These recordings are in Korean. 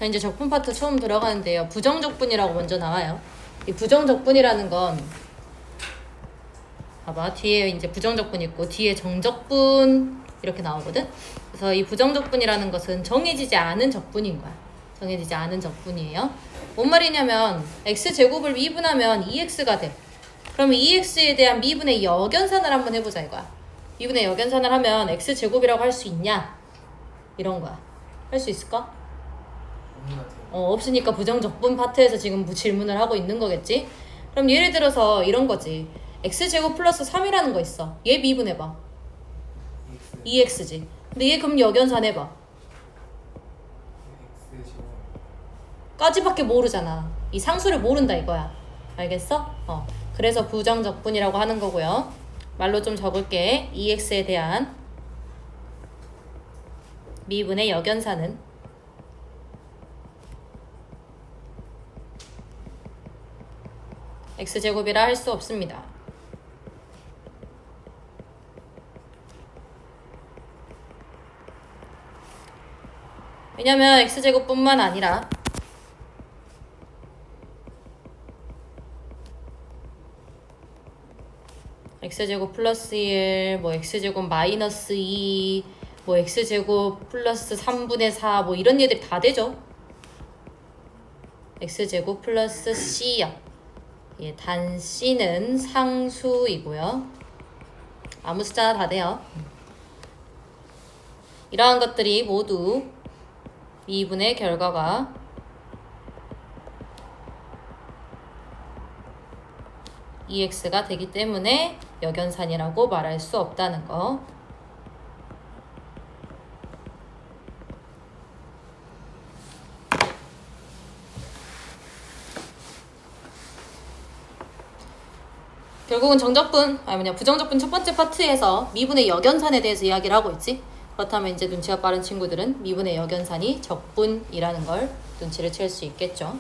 자, 이제 적분 파트 처음 들어가는데요. 부정적분이라고 먼저 나와요. 이 부정적분이라는 건 봐봐, 뒤에 이제 부정적분 있고 뒤에 정적분 이렇게 나오거든. 그래서 이 부정적분이라는 것은 정해지지 않은 적분인 거야. 정해지지 않은 적분이에요. 뭔 말이냐면 x제곱을 미분하면 2x가 돼. 그러면 2x에 대한 미분의 역연산을 한번 해보자 이거야. 미분의 역연산을 하면 x제곱이라고 할 수 있냐? 이런 거야. 할 수 있을까? 없으니까 부정적분 파트에서 지금 질문을 하고 있는 거겠지? 그럼 예를 들어서 이런 거지. x제곱 플러스 3이라는 거 있어. 얘 미분해봐. 2x지. 근데 얘 그럼 역연산 해봐. 까지밖에 모르잖아. 이 상수를 모른다 이거야. 알겠어? 그래서 부정적분이라고 하는 거고요. 말로 좀 적을게. 2x에 대한 미분의 역연산은 x제곱이라 할 수 없습니다. 왜냐면 x제곱뿐만 아니라 x제곱 플러스 1, 뭐 x제곱 마이너스 2, 뭐 x제곱 플러스 3분의 4, 뭐 이런 얘들이 다 되죠. x제곱 플러스 c요. 예, 단 c는 상수이고요. 아무 숫자나 다 돼요. 이러한 것들이 모두 미분의 결과가 EX가 되기 때문에 역연산이라고 말할 수 없다는 거. 결국은 부정적분 첫 번째 파트에서 미분의 역연산에 대해서 이야기를 하고 있지. 그렇다면 이제 눈치가 빠른 친구들은 미분의 역연산이 적분이라는 걸 눈치를 챌 수 있겠죠.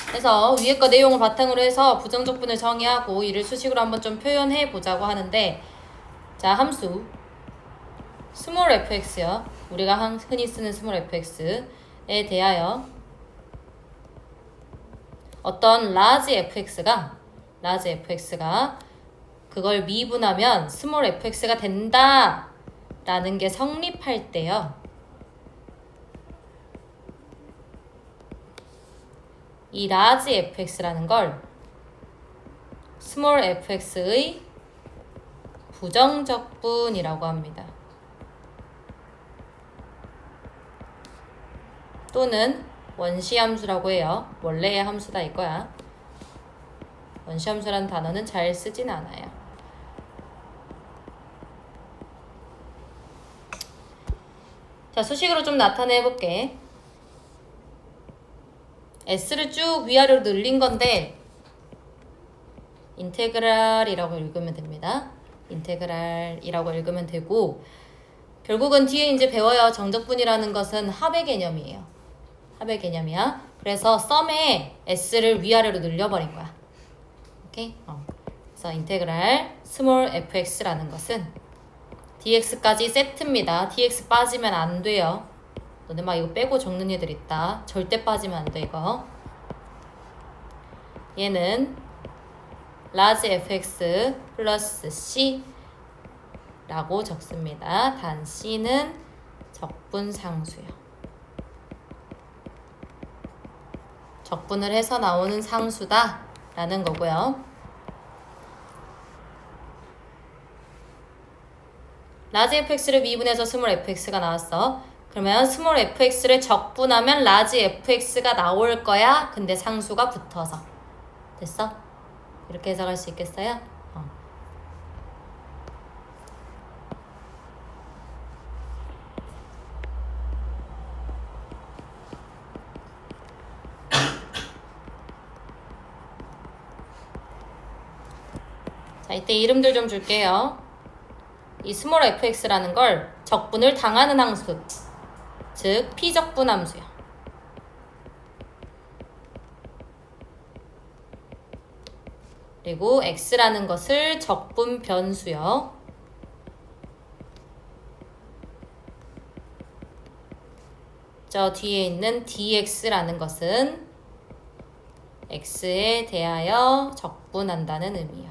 그래서 위에 거 내용을 바탕으로 해서 부정적분을 정의하고 이를 수식으로 한번 좀 표현해 보자고 하는데, 자, 함수 스몰 fx요. 우리가 흔히 쓰는 스몰 fx에 대하여 어떤 라지 fx가 그걸 미분하면 스몰 fx가 된다 라는 게 성립할 때요, 이 라지 fx라는 걸 스몰 fx의 부정적분이라고 합니다. 또는 원시함수라고 해요. 원래의 함수다 이거야. 원시함수라는 단어는 잘 쓰진 않아요. 자, 수식으로 좀 나타내 볼게. s를 쭉 위아래로 늘린 건데 인테그랄이라고 읽으면 됩니다. 인테그랄이라고 읽으면 되고, 결국은 뒤에 이제 배워요. 정적분이라는 것은 합의 개념이에요. 합의 개념이야. 그래서 썸에 s를 위아래로 늘려버린 거야. 오케이? 그래서 인테그랄 스몰 fx라는 것은 dx까지 세트입니다. dx 빠지면 안 돼요. 너네 막 이거 빼고 적는 애들 있다. 절대 빠지면 안 돼 이거. 얘는 라지 fx 플러스 c 라고 적습니다. 단 c는 적분상수요. 적분을 해서 나오는 상수다 라는 거고요. 라지 fx를 미분해서 스몰 fx가 나왔어. 그러면 스몰 fx를 적분하면 라지 fx가 나올 거야. 근데 상수가 붙어서. 됐어? 이렇게 해석할 수 있겠어요? 자, 이때 이름들 좀 줄게요. 이 스몰 fx라는 걸 적분을 당하는 함수, 즉 피적분 함수야. 그리고 x라는 것을 적분 변수요. 저 뒤에 있는 dx라는 것은 x에 대하여 적분한다는 의미예요.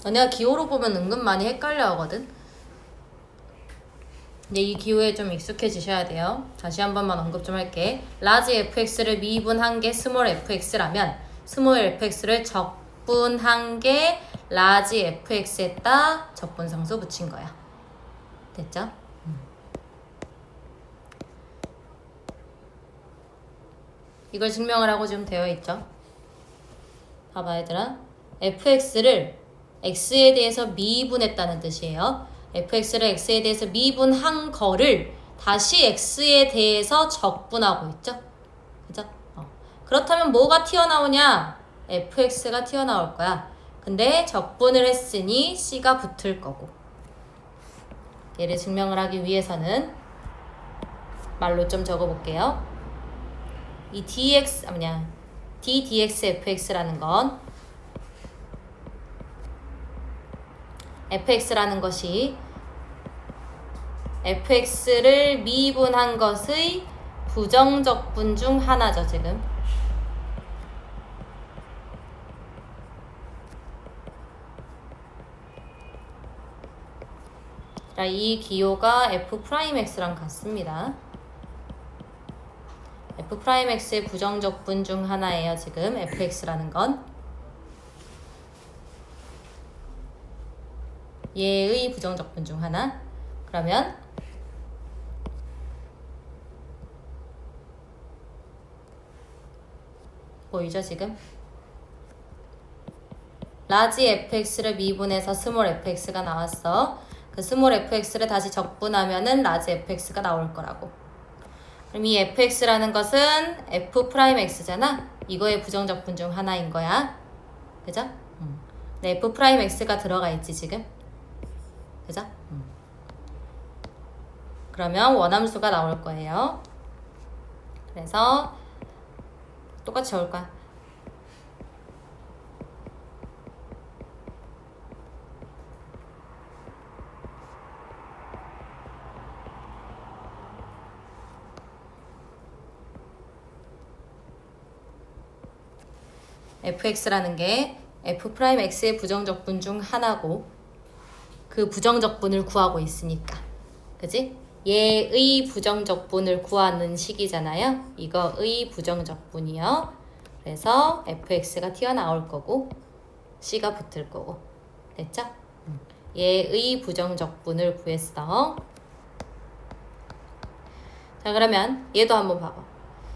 너네가 기호로 보면 은근 많이 헷갈려 하거든. 근데 이 기호에 좀 익숙해지셔야 돼요. 다시 한 번만 언급 좀 할게. 라지 fx를 미분한 게 스몰 fx라면 스몰 fx를 적분한 게 라지 fx에다 적분상수 붙인 거야. 됐죠? 이걸 증명을 하고 지금 되어 있죠. 봐봐 얘들아. fx를 x에 대해서 미분했다는 뜻이에요. fx를 x에 대해서 미분한 거를 다시 x에 대해서 적분하고 있죠. 그죠? 그렇다면 뭐가 튀어나오냐? fx가 튀어나올 거야. 근데 적분을 했으니 c가 붙을 거고. 얘를 증명을 하기 위해서는 말로 좀 적어볼게요. 이 ddx fx라는 건 fx라는 것이 fx를 미분한 것의 부정적분 중 하나죠, 지금. 자, 이 기호가 f'x랑 같습니다. f'x의 부정적분 중 하나예요, 지금 fx라는 건. 얘의 부정적분 중 하나. 그러면 보이죠 지금? 라지 fx를 미분해서 스몰 fx가 나왔어. 그 스몰 fx를 다시 적분하면은 라지 fx가 나올 거라고. 그럼 이 fx라는 것은 f'x잖아. 이거의 부정적분 중 하나인 거야. 그죠? 네, f'x가 들어가 있지 지금. 그죠? 그러면 원함수가 나올 거예요. 그래서 똑같이 적을 거야. fx라는 게 f'x의 부정적분 중 하나고 그 부정적분을 구하고 있으니까. 그지? 얘의 부정적분을 구하는 식이잖아요. 이거의 부정적분이요. 그래서 fx가 튀어나올 거고 c가 붙을 거고. 됐죠? 얘의 부정적분을 구했어. 자, 그러면 얘도 한번 봐봐.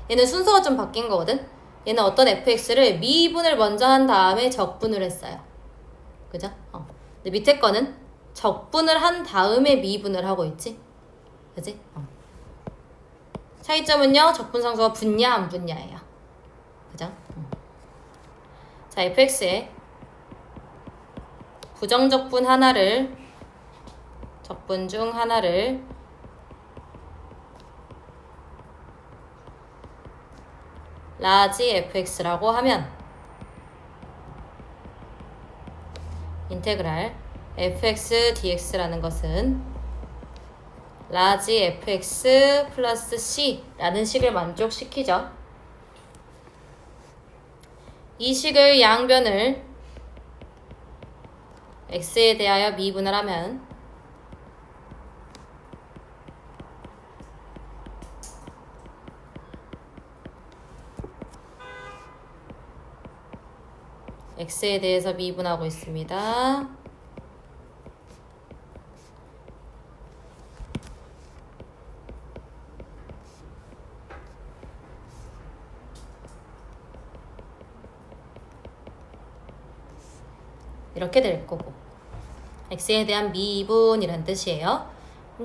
얘는 순서가 좀 바뀐 거거든? 얘는 어떤 fx를 미분을 먼저 한 다음에 적분을 했어요. 그죠? 근데 밑에 거는 적분을 한 다음에 미분을 하고 있지? 그지? 차이점은요, 적분상수가 붙냐 안 붙냐예요. 그죠? 자, fx에 부정적분 하나를, 적분 중 하나를 라지 fx라고 하면 인테그랄 fx dx라는 것은 라지 fx 플러스 c라는 식을 만족시키죠. 이 식을 양변을 x에 대하여 미분을 하면 x에 대해서 미분하고 있습니다. 이렇게 될 거고 x에 대한 미분이란 뜻이에요.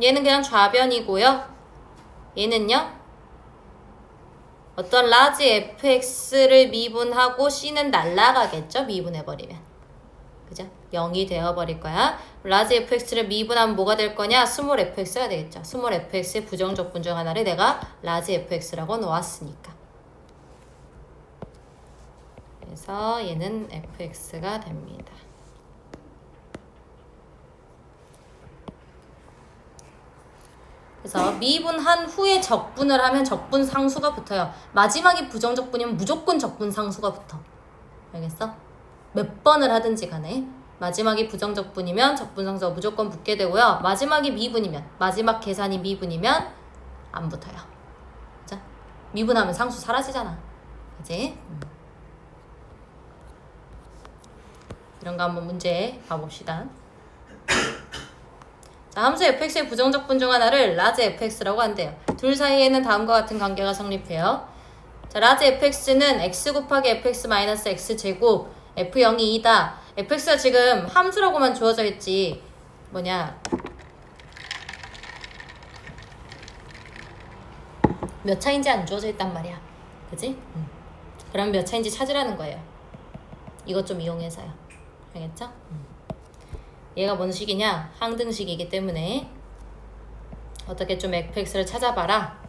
얘는 그냥 좌변이고요. 얘는요. 어떤 라지 fx를 미분하고 c는 날라가겠죠? 미분해버리면. 그죠? 0이 되어버릴 거야. 라지 fx를 미분하면 뭐가 될 거냐? 스몰 fx가 되겠죠. 스몰 fx의 부정적분 중 하나를 내가 라지 fx라고 놓았으니까. 그래서 얘는 fx가 됩니다. 그래서 미분한 후에 적분을 하면 적분 상수가 붙어요. 마지막이 부정적분이면 무조건 적분 상수가 붙어. 알겠어? 몇 번을 하든지 간에 마지막이 부정적분이면 적분 상수가 무조건 붙게 되고요. 마지막이 미분이면, 마지막 계산이 미분이면 안 붙어요. 그죠? 미분하면 상수 사라지잖아. 그지? 이런 거 한번 문제 봐봅시다. 자, 함수 fx의 부정적분 중 하나를 라지 fx라고 한대요. 둘 사이에는 다음과 같은 관계가 성립해요. 자, 라지 fx는 x 곱하기 fx 마이너스 x 제곱 f0이 2다. fx가 지금 함수라고만 주어져 있지 뭐냐 몇 차인지 안 주어져 있단 말이야. 그지? 그럼 몇 차인지 찾으라는 거예요. 이것 좀 이용해서요. 알겠죠? 얘가 뭔 식이냐? 항등식이기 때문에 어떻게 좀 fx를 찾아봐라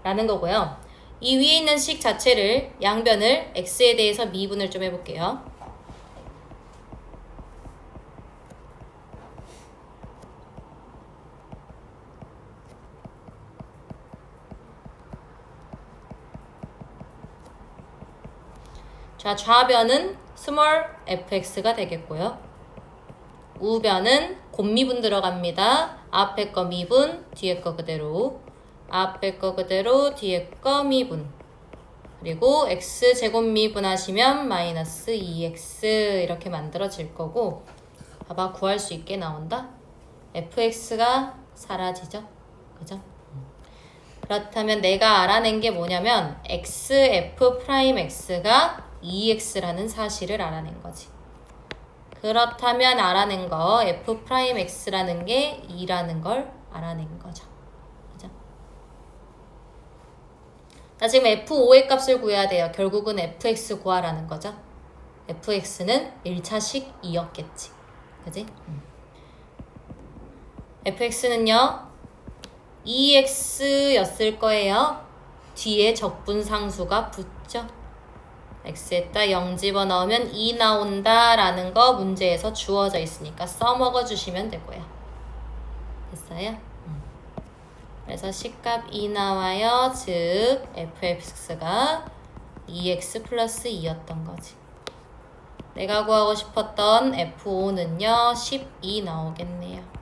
라는 거고요. 이 위에 있는 식 자체를 양변을 x에 대해서 미분을 좀 해볼게요. 자, 좌변은 스몰 fx가 되겠고요. 우변은 곱미분 들어갑니다. 앞에 거 미분, 뒤에 거 그대로. 앞에 거 그대로, 뒤에 거 미분. 그리고 x제곱 미분하시면 마이너스 2x 이렇게 만들어질 거고, 봐봐, 구할 수 있게 나온다. fx가 사라지죠. 그죠? 그렇다면 내가 알아낸 게 뭐냐면 xf'x가 2x라는 사실을 알아낸 거지. 그렇다면 알아낸 거 f'x라는 게 2라는 걸 알아낸 거죠. 그죠? 자, 지금 f5의 값을 구해야 돼요. 결국은 fx 구하라는 거죠. fx는 1차식 2였겠지. 그지? fx는요 2x였을 거예요. 뒤에 적분상수가 붙죠. x에다 0 집어넣으면 2 나온다 라는 거 문제에서 주어져 있으니까 써먹어 주시면 되고요. 됐어요? 그래서 식값 2 나와요. 즉 fx가 2x 플러스 2였던 거지. 내가 구하고 싶었던 f5는요 12 나오겠네요.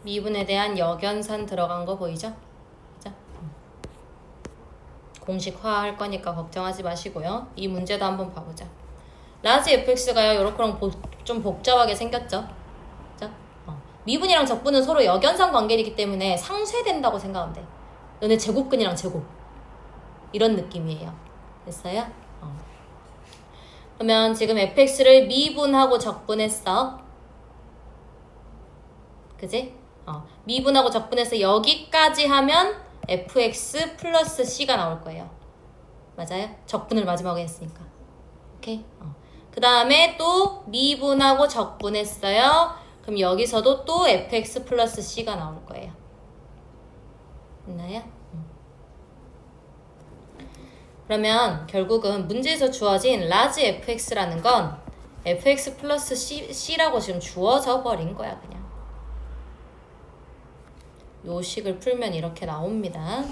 미분에 대한 역연산 들어간 거 보이죠? 그죠? 공식화 할 거니까 걱정하지 마시고요. 이 문제도 한번 봐보자. 라지 fx가요, 요렇게랑 좀 복잡하게 생겼죠? 그죠? 미분이랑 적분은 서로 역연산 관계이기 때문에 상쇄된다고 생각하면 돼. 너네 제곱근이랑 제곱. 이런 느낌이에요. 됐어요? 그러면 지금 fx를 미분하고 적분했어. 그지? 미분하고 적분해서 여기까지 하면 fx 플러스 c가 나올 거예요. 맞아요? 적분을 마지막에 했으니까. 오케이? 그 다음에 또 미분하고 적분했어요. 그럼 여기서도 또 fx 플러스 c가 나올 거예요. 됐나요? 그러면 결국은 문제에서 주어진 라지 fx라는 건 fx 플러스 c라고 지금 주어져 버린 거야, 그냥. 요 식을 풀면 이렇게 나옵니다.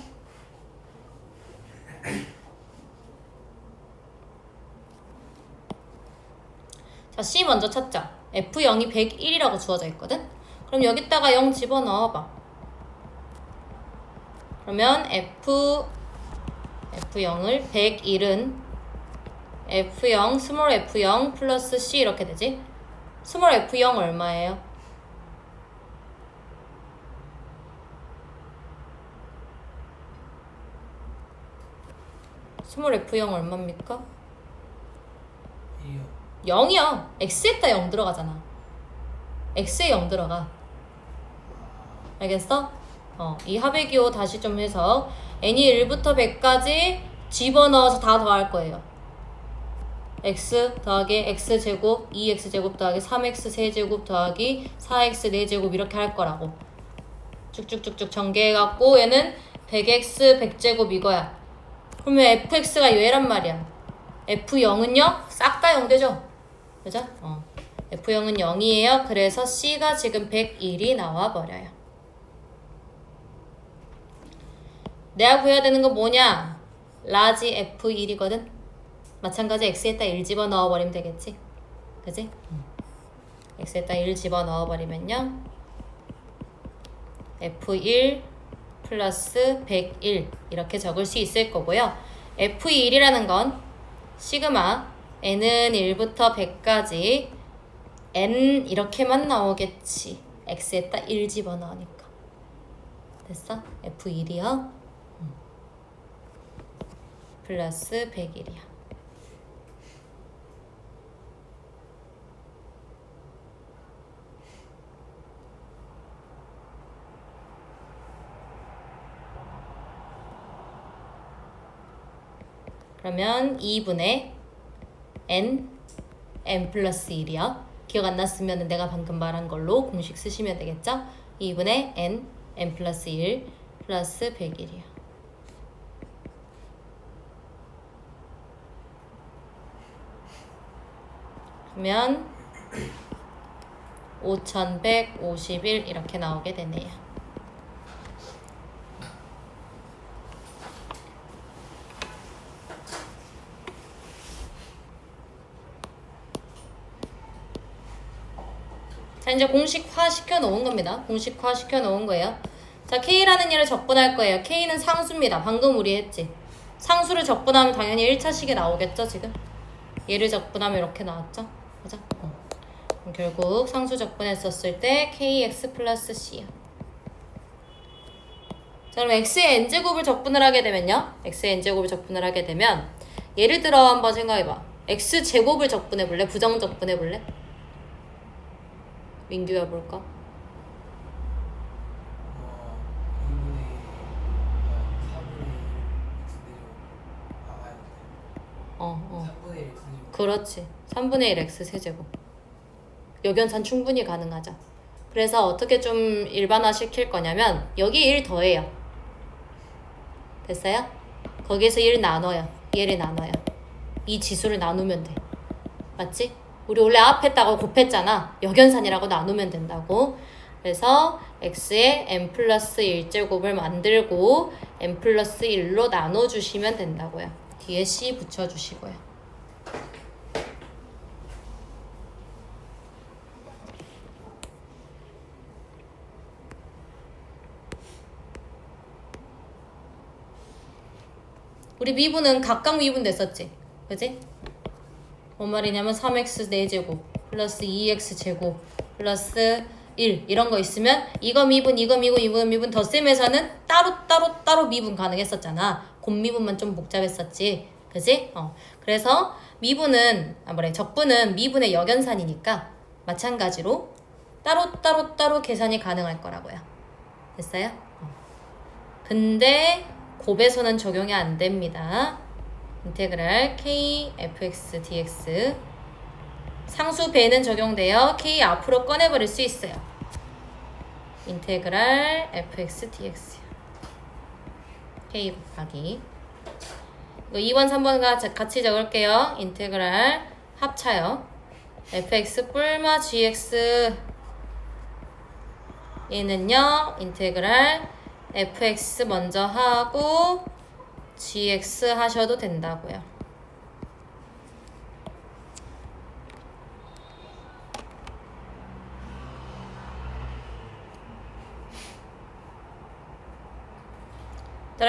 자, C 먼저 찾자. F0이 101이라고 주어져 있거든? 그럼 여기다가 0 집어넣어봐. 그러면 F0을 101은 F0, 스몰 F0 플러스 C 이렇게 되지? 스몰 f0 얼마예요? 스몰 f0 얼마입니까? 0이야. x에다 0 들어가잖아. x에 0 들어가. 알겠어? 이 합의 기호 다시 좀 해서 n이 1부터 100까지 집어넣어서 다 더할 거예요. x 더하기 x제곱 2x제곱 더하기 3x 세제곱 더하기 4x 4제곱 이렇게 할 거라고. 쭉쭉쭉쭉 전개해갖고 얘는 100x 100제곱 이거야. 그러면 fx가 얘란 말이야. f0은요? 싹 다 0 되죠? 그죠? f0은 0이에요. 그래서 c가 지금 101이 나와버려요. 내가 구해야 되는 건 뭐냐? 라지 f1이거든? 마찬가지 x에다 1 집어넣어버리면 되겠지? 그지? x에다 1 집어넣어버리면요 f1 플러스 101 이렇게 적을 수 있을 거고요. f1이라는 건 시그마 n은 1부터 100까지 n 이렇게만 나오겠지. x에다 1 집어넣으니까. 됐어? f1이요. 플러스 101이야. 그러면 2분의 n 플러스 1이요. 기억 안 났으면 내가 방금 말한 걸로 공식 쓰시면 되겠죠? 2분의 n 플러스 1 플러스 101이요. 그러면 5151 이렇게 나오게 되네요. 자, 이제 공식화 시켜 놓은 겁니다. 공식화 시켜 놓은 거예요. 자, K라는 얘를 적분할 거예요. K는 상수입니다. 방금 우리 했지. 상수를 적분하면 당연히 1차식이 나오겠죠, 지금? 얘를 적분하면 이렇게 나왔죠? 그죠? 그럼 결국 상수 적분했었을 때 KX 플러스 C야. 자, 그럼 X의 N제곱을 적분을 하게 되면요. X의 N제곱을 적분을 하게 되면 예를 들어 한번 생각해봐. X제곱을 적분해볼래? 부정 적분해볼래? 민규야 볼까? 그렇지. 3분의 1 x 세제곱. 역연산 충분히 가능하죠. 그래서 어떻게 좀 일반화 시킬 거냐면 여기 1 더해요. 됐어요? 거기에서 1 나눠요. 얘를 나눠요. 이 지수를 나누면 돼. 맞지? 우리 원래 앞에다가 곱했잖아. 역연산이라고 나누면 된다고. 그래서 x에 n 플러스 1제곱을 만들고 n 플러스 1로 나눠주시면 된다고요. 뒤에 c 붙여주시고요. 우리 미분은 각각 미분 됐었지? 그지? 뭔 말이냐면 3x 4제곱 플러스 2x 제곱 플러스 1 이런 거 있으면 이거 미분 이거 미분 이거 미분 덧셈에서는 따로 미분 가능했었잖아. 곱미분만 좀 복잡했었지. 그지? 그래서 미분은 적분은 미분의 역연산이니까 마찬가지로 따로 계산이 가능할 거라고요. 됐어요? 근데 곱에서는 적용이 안 됩니다. 인테그랄 k fx dx 상수 배는 적용되어 k 앞으로 꺼내버릴 수 있어요. 인테그랄 fx dx k 곱하기 이거 2번 3번 같이 적을게요. 인테그랄 합차요. fx 뿔마 gx 얘는요 인테그랄 fx 먼저 하고 gx 하셔도 된다고요.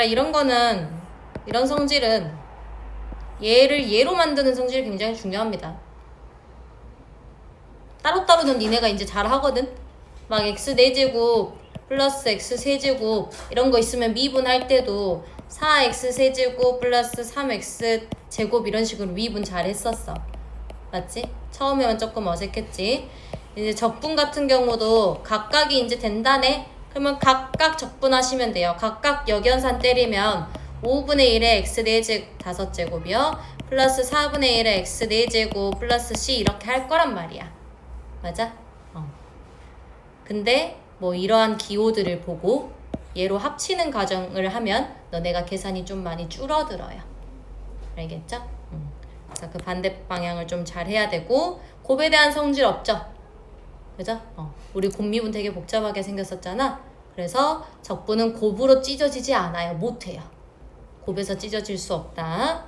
이런 거는 이런 성질은 얘를 얘로 만드는 성질이 굉장히 중요합니다. 따로따로는 니네가 이제 잘 하거든. 막 x 4제곱 플러스 x 세제곱 이런 거 있으면 미분할 때도 4x 세제곱 플러스 3x 제곱 이런 식으로 미분 잘 했었어. 맞지? 처음에는 조금 어색했지. 이제 적분 같은 경우도 각각이 이제 된다네. 그러면 각각 적분하시면 돼요. 각각 역연산 때리면 5분의 1에 x 4제곱 5제곱이요. 플러스 4분의 1에 x 4제곱 플러스 c 이렇게 할 거란 말이야. 맞아? 근데 뭐 이러한 기호들을 보고 얘로 합치는 과정을 하면 너네가 계산이 좀 많이 줄어들어요. 알겠죠? 자, 그 반대 방향을 좀 잘 해야 되고 곱에 대한 성질 없죠? 그죠? 우리 곱미분 되게 복잡하게 생겼었잖아. 그래서 적분은 곱으로 찢어지지 않아요. 못해요. 곱에서 찢어질 수 없다.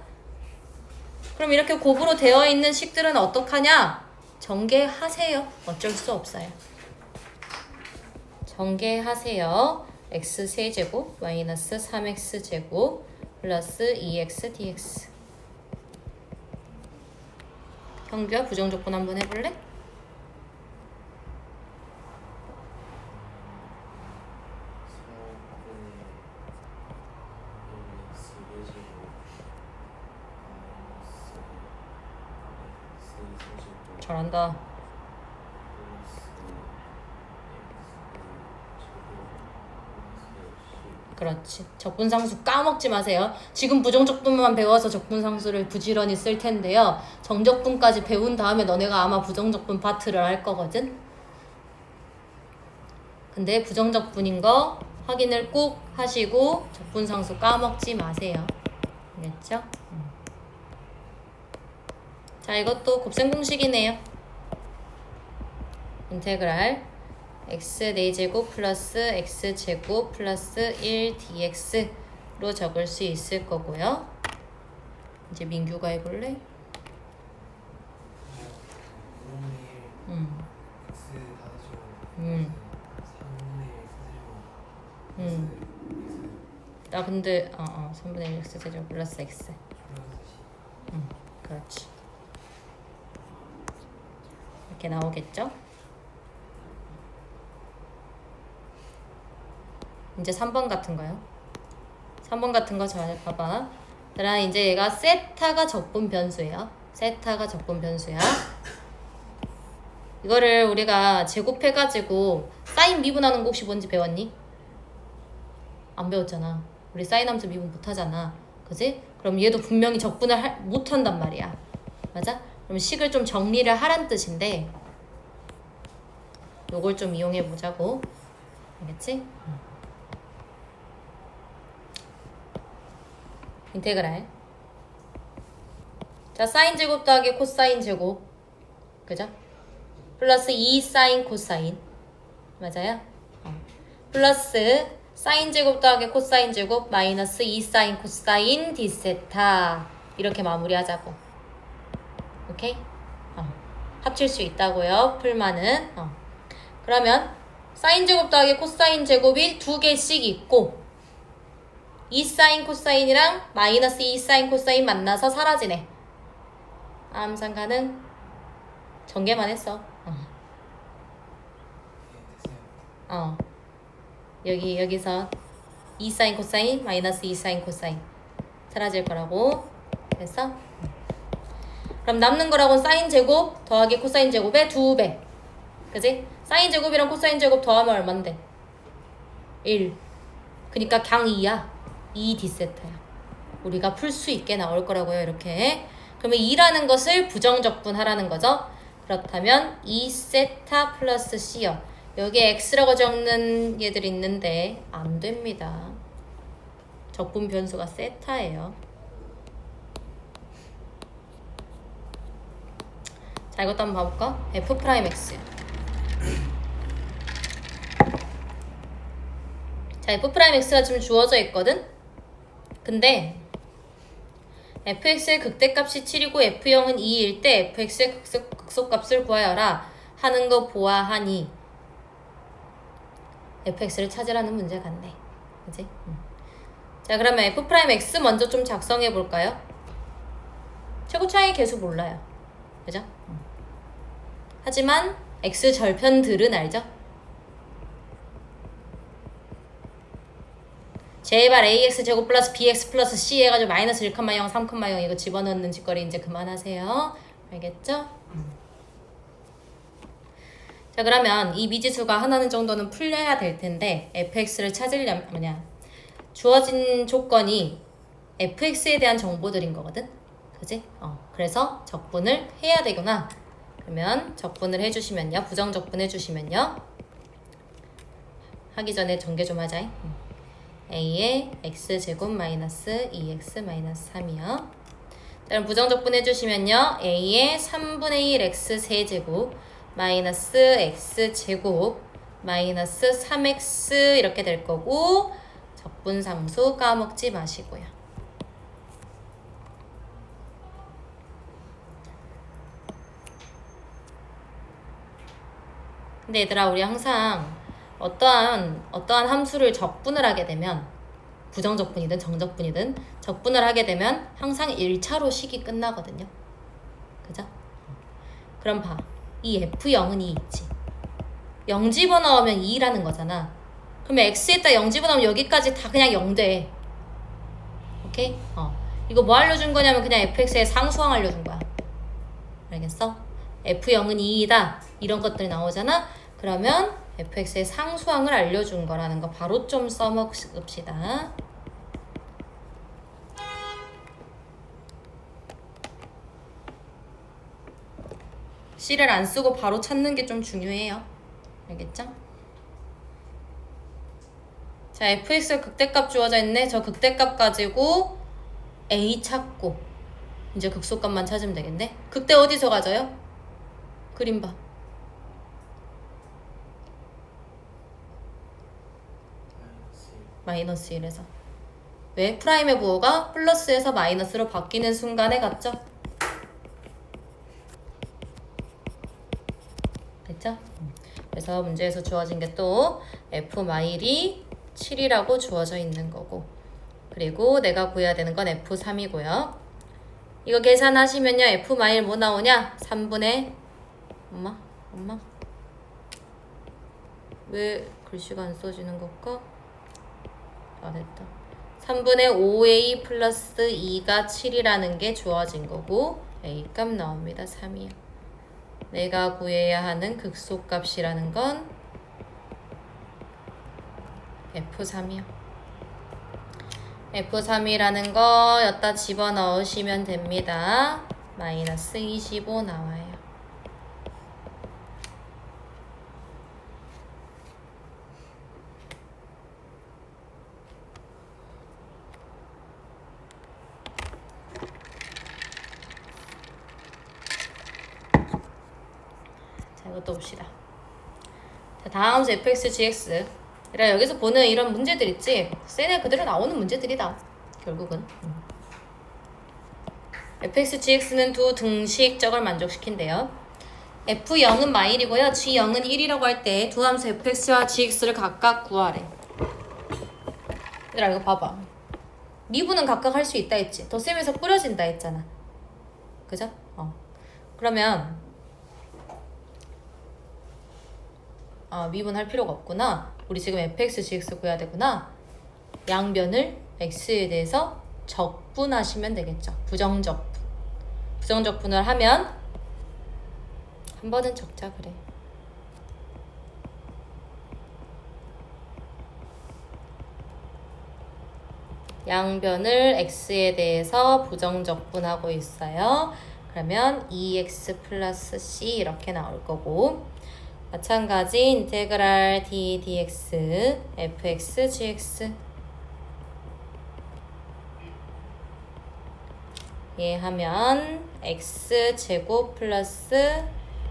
그럼 이렇게 곱으로 되어 있는 식들은 어떡하냐? 전개하세요. 어쩔 수 없어요. 전개하세요. x 세제곱 마이너스 3x 제곱 플러스 2x dx. 형규야 부정적분 한번 해볼래? 잘한다. 그렇지. 적분상수 까먹지 마세요. 지금 부정적분만 배워서 적분상수를 부지런히 쓸 텐데요. 정적분까지 배운 다음에 너네가 아마 부정적분 파트를 할 거거든. 근데 부정적분인 거 확인을 꼭 하시고 적분상수 까먹지 마세요. 알겠죠? 자, 이것도 곱셈 공식이네요. 인테그랄 x 4제곱 플러스 x제곱 플러스 1 dx로 적을 수 있을 거고요. 이제 민규가 해볼래? 나 근데 3분의 1 x제곱 플러스 x. 그렇지. 이렇게 나오겠죠? 이제 3번 같은 거요. 3번 같은 거 잘 봐봐. 그러나 이제 얘가 세타가 적분 변수예요. 세타가 적분 변수야. 이거를 우리가 제곱해가지고 사인 미분하는 거 혹시 뭔지 배웠니? 안 배웠잖아. 우리 사인 함수 미분 못하잖아. 그지? 그럼 얘도 분명히 적분을 못한단 말이야. 맞아? 그럼 식을 좀 정리를 하란 뜻인데 요걸 좀 이용해 보자고. 알겠지? 인테그랄. 자, 사인 제곱 더하기 코사인 제곱. 그죠? 플러스 2 사인 코사인. 맞아요? 플러스 사인 제곱 더하기 코사인 제곱 마이너스 2 사인 코사인 d세타. 이렇게 마무리하자고. 오케이? 합칠 수 있다고요. 풀만은. 그러면 사인 제곱 더하기 코사인 제곱이 2개씩 있고 2 사인 코사인이랑 마이너스 2 사인 코사인 만나서 사라지네. 암산 가능? 전개만 했어. 여기서 2 사인 코사인 마이너스 2 사인 코사인 사라질 거라고. 됐어? 그럼 남는 거라고는 사인 제곱 더하기 코사인 제곱의 2배. 그지? 사인 제곱이랑 코사인 제곱 더하면 얼만데? 1. 그니까 그냥 2야. 2 d세타야. 우리가 풀 수 있게 나올 거라고요. 이렇게. 그러면 2라는 것을 부정적분 하라는 거죠. 그렇다면 2세타 플러스 c요. 여기에 x라고 적는 얘들이 있는데 안 됩니다. 적분 변수가 세타예요. 자, 이것도 한번 봐볼까? f'x. 자, f'x가 지금 주어져 있거든? 근데 fx의 극대값이 7이고 f0은 2일 때 fx의 극소값을 구하여라 하는 거 보아하니 fx를 찾으라는 문제 같네. 그치? 자, 그러면 f'x 먼저 좀 작성해 볼까요? 최고 차이 계수 몰라요. 그죠? 하지만 x 절편들은 알죠? 제발 ax 제곱 플러스 bx 플러스 c 해가지고 마이너스 1,0, 3,0 이거 집어넣는 짓거리 이제 그만하세요. 알겠죠? 자, 그러면 이 미지수가 하나는 정도는 풀려야 될 텐데 fx를 찾으려면 뭐냐, 주어진 조건이 fx에 대한 정보들인 거거든. 그지? 그래서 적분을 해야 되구나. 그러면 적분을 해주시면요, 부정적분 해주시면요, 하기 전에 정계 좀 하자. a의 x제곱 마이너스 2x 마이너스 3이요. 다음 부정적분 해주시면요, a의 3분의 1 x 세제곱 마이너스 x제곱 마이너스 3x 이렇게 될 거고, 적분상수 까먹지 마시고요. 근데 얘들아, 우리 항상 어떠한 함수를 적분을 하게 되면, 부정적분이든 정적분이든 적분을 하게 되면 항상 1차로 식이 끝나거든요. 그죠? 그럼 봐. 이 F0은 2 있지. 0 집어넣으면 2라는 거잖아. 그러면 X에다 0 집어넣으면 여기까지 다 그냥 0 돼. 오케이? 이거 뭐 알려준 거냐면 그냥 fx의 상수항 알려준 거야. 알겠어? F0은 2이다. 이런 것들이 나오잖아. 그러면 fx의 상수항을 알려준 거라는 거 바로 좀 써먹읍시다. C를 안 쓰고 바로 찾는 게 좀 중요해요. 알겠죠? 자, fx 극대값 주어져 있네. 저 극대값 가지고 a 찾고 이제 극소값만 찾으면 되겠네. 극대 어디서 가져요? 그림 봐. 마이너스 1에서. 왜? 프라임의 부호가 플러스에서 마이너스로 바뀌는 순간에 갔죠? 됐죠? 그래서 문제에서 주어진 게 또 f 마일이 7이라고 주어져 있는 거고, 그리고 내가 구해야 되는 건 f3이고요. 이거 계산하시면요, f 마일 뭐 나오냐? 3분의 엄마 왜 글씨가 안 써지는 걸까? 됐다. 3분의 5a 플러스 2가 7이라는 게 주어진 거고, a 값 나옵니다. 3이요. 내가 구해야 하는 극소값이라는 건 F3이요. F3이라는 거 여기다 집어넣으시면 됩니다. 마이너스 25 나와요. 자, 이것도 봅시다. 자, 다음 수 fx, gx. 그래, 여기서 보는 이런 문제들 있지? 셀에 그대로 나오는 문제들이다. 결국은. fx, gx는 두 등식적을 만족시킨대요. f0은 마일이고요. g0은 1이라고 할 때 두 함수 fx와 gx를 각각 구하래. 얘들아, 이거 봐봐. 미분은 각각 할 수 있다 했지? 덧셈에서 뿌려진다 했잖아. 그죠? 그러면 미분할 필요가 없구나. 우리 지금 fx, gx 구해야 되구나. 양변을 x에 대해서 적분하시면 되겠죠. 부정적분. 부정적분을 하면 한 번은 적자 그래. 양변을 x에 대해서 부정적분하고 있어요. 그러면 2x 플러스 c 이렇게 나올 거고, 마찬가지 인테그랄 d dx fx gx 하면 x제곱 플러스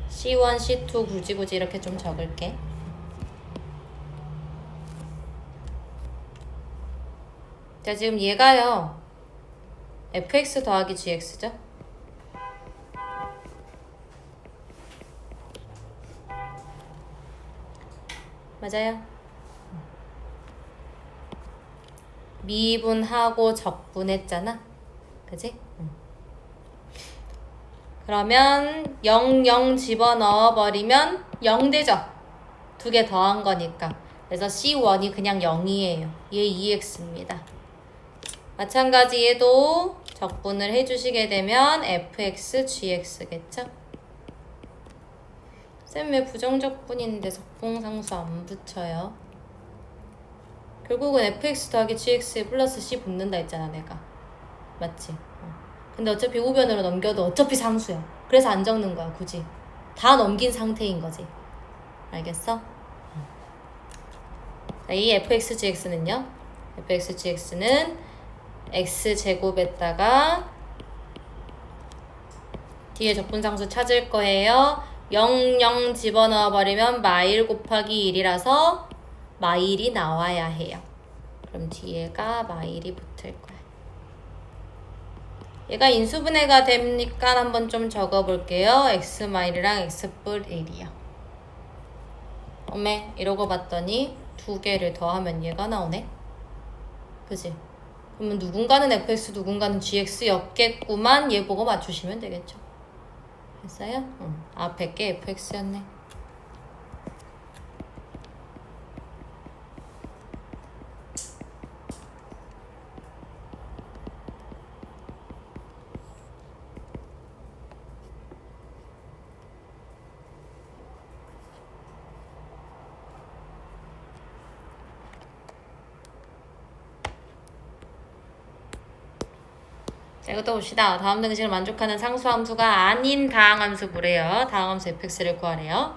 c1 c2 굳이 이렇게 좀 적을게. 자, 지금 얘가요 fx 더하기 gx죠? 맞아요. 미분하고 적분했잖아. 그지? 그러면 0, 0 집어넣어 버리면 0 되죠? 두 개 더한 거니까. 그래서 C1이 그냥 0이에요. 얘 2x입니다. 마찬가지 얘도 적분을 해주시게 되면 fx, gx겠죠? 쌤 왜 부정적분인데 적분상수 안 붙여요? 결국은 fx 더하기 gx에 플러스 c 붙는다 했잖아 내가. 맞지? 근데 어차피 우변으로 넘겨도 어차피 상수야. 그래서 안 적는 거야 굳이. 다 넘긴 상태인 거지. 알겠어? 자, 이 fx, gx는요? fx, gx는 x제곱에다가 뒤에 적분상수 찾을 거예요. 0, 0 집어넣어 버리면 마일 곱하기 1이라서 마일이 나와야 해요. 그럼 뒤에가 마일이 붙을 거야. 얘가 인수분해가 됩니까? 한번 좀 적어볼게요. x 마일이랑 x 뿔 1이요. 어메 이러고 봤더니 두 개를 더하면 얘가 나오네. 그지? 그러면 누군가는 fx 누군가는 gx였겠구만. 얘 보고 맞추시면 되겠죠. 됐어요? 응. 앞에 게 fx였네. 자, 이것도 봅시다. 다음 등식을 만족하는 상수함수가 아닌 다항함수 보래요. 다항함수 fx를 구하래요.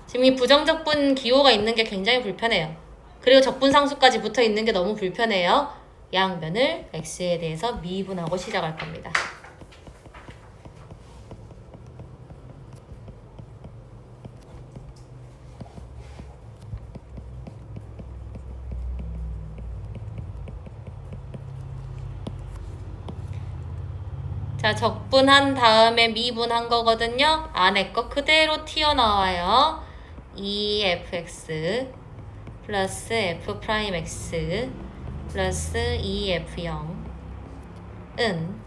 지금 이 부정적분 기호가 있는 게 굉장히 불편해요. 그리고 적분상수까지 붙어 있는 게 너무 불편해요. 양변을 x에 대해서 미분하고 시작할 겁니다. 자, 적분한 다음에 미분한 거거든요. 안에 거 그대로 튀어나와요. 2fx 플러스 f'x 플러스 2f0 은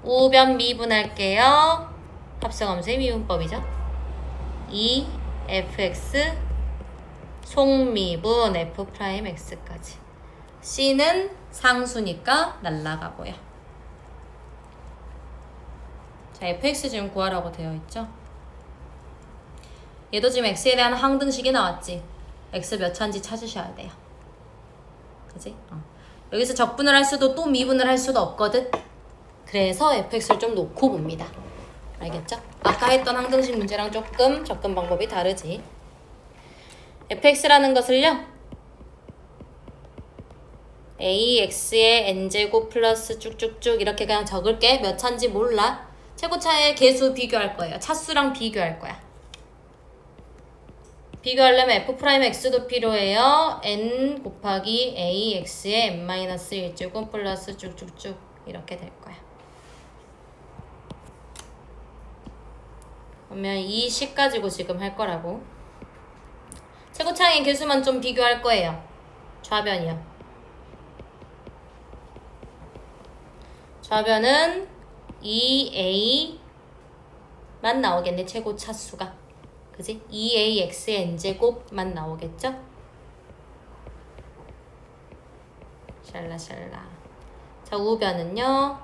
우변 미분할게요. 합성함수의 미분법이죠. 2fx 속미분 f'x까지. c는 상수니까 날라가고요. 자, fx 지금 구하라고 되어 있죠. 얘도 지금 x에 대한 항등식이 나왔지. x 몇 차인지 찾으셔야 돼요. 그지? 여기서 적분을 할 수도 또 미분을 할 수도 없거든. 그래서 fx를 좀 놓고 봅니다. 알겠죠? 아까 했던 항등식 문제랑 조금 접근 방법이 다르지. fx라는 것을요, ax의 n제곱 플러스 쭉쭉쭉 이렇게 그냥 적을게. 몇 차인지 몰라. 최고차의 개수 비교할 거예요. 차수랑 비교할 거야. 비교하려면 f'x도 필요해요. n 곱하기 ax의 n-1제곱 플러스 쭉쭉쭉 이렇게 될 거야. 그러면 이 식 가지고 지금 할 거라고. 최고차의 개수만 좀 비교할 거예요. 좌변이요. 좌변은 2a만 나오겠네. 최고 차수가. 그지? 2ax의 n제곱만 나오겠죠? 샬라샬라. 자, 우변은요.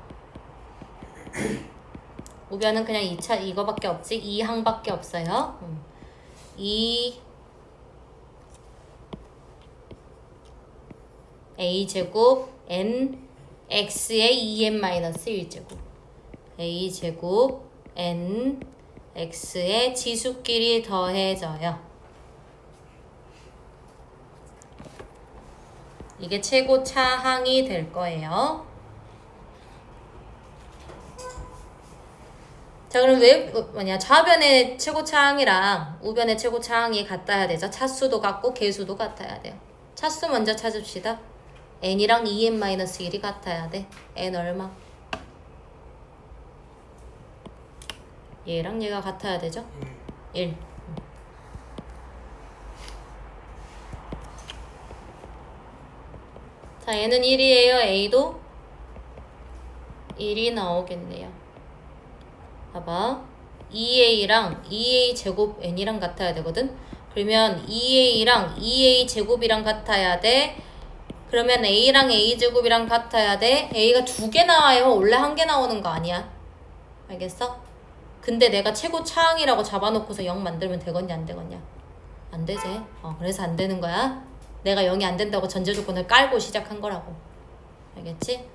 우변은 그냥 2차 이거밖에 없지. 2항밖에 없어요. 2a제곱 n x의 2n-1제곱 a제곱 n x의 지수끼리 더해져요. 이게 최고 차항이 될 거예요. 자, 그럼 왜 좌변의 최고 차항이랑 우변의 최고 차항이 같아야 되죠. 차수도 같고 개수도 같아야 돼요. 차수 먼저 찾읍시다. n이랑 2n-1이 같아야 돼. n 얼마? 얘랑 얘가 같아야 되죠? 1. 자, 얘는 1이에요. a도 1이 나오겠네요. 봐봐. 2a랑 2a 제곱 n이랑 같아야 되거든. 그러면 2a랑 2a 제곱이랑 같아야 돼. 그러면 a랑 a 제곱이랑 같아야 돼. a가 2개 나와요. 원래 1개 나오는 거 아니야. 알겠어? 근데 내가 최고 차항이라고 잡아놓고서 0 만들면 되겠냐 안 되겠냐? 안 되지. 그래서 안 되는 거야. 내가 0이 안 된다고 전제 조건을 깔고 시작한 거라고. 알겠지?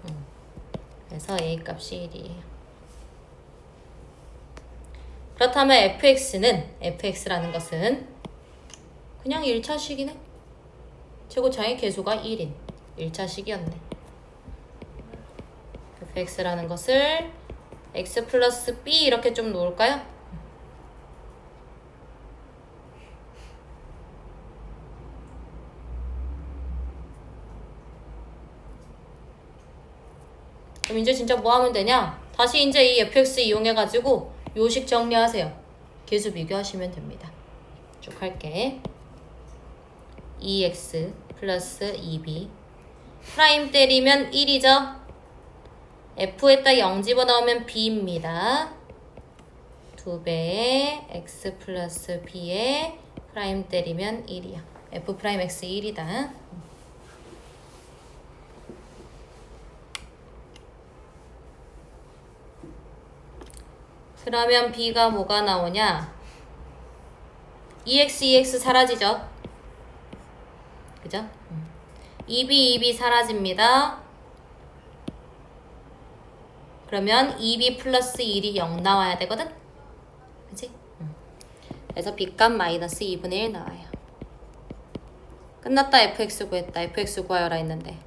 그래서 a 값이 1이에요. 그렇다면 fx라는 것은 그냥 1차식이네. 최고차의 계수가 1인 1차식이었네. fx라는 것을 x 플러스 b 이렇게 좀 놓을까요? 그럼 이제 진짜 뭐 하면 되냐? 다시 이제 이 fx 이용해가지고 요식 정리하세요. 계수 비교하시면 됩니다. 쭉 할게. 2x 플러스 2b 프라임 때리면 1이죠? f에다 0 집어넣으면 b입니다. 2배의 x 플러스 b에 프라임 때리면 1이야. f 프라임 x 1이다. 그러면 b가 뭐가 나오냐? 2x 사라지죠? 그죠? 2b 사라집니다. 그러면 2b 플러스 1이 0 나와야 되거든? 그치? 그래서 b값 마이너스 2분의 1 나와요. 끝났다. fx 구했다. fx 구하여라 했는데.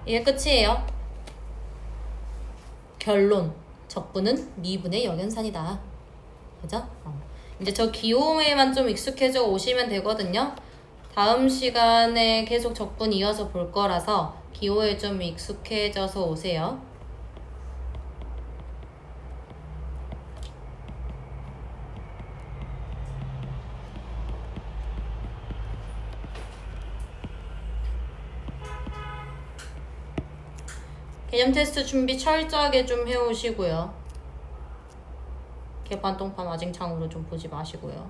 이게 끝이에요. 결론. 적분은 미분의 역연산이다. 그죠? 이제 저 기호에만 좀 익숙해져 오시면 되거든요. 다음 시간에 계속 적분 이어서 볼 거라서 기호에 좀 익숙해져서 오세요. 개념 테스트 준비 철저하게 좀 해오시고요. 개판 똥판 와징창으로 좀 보지 마시고요.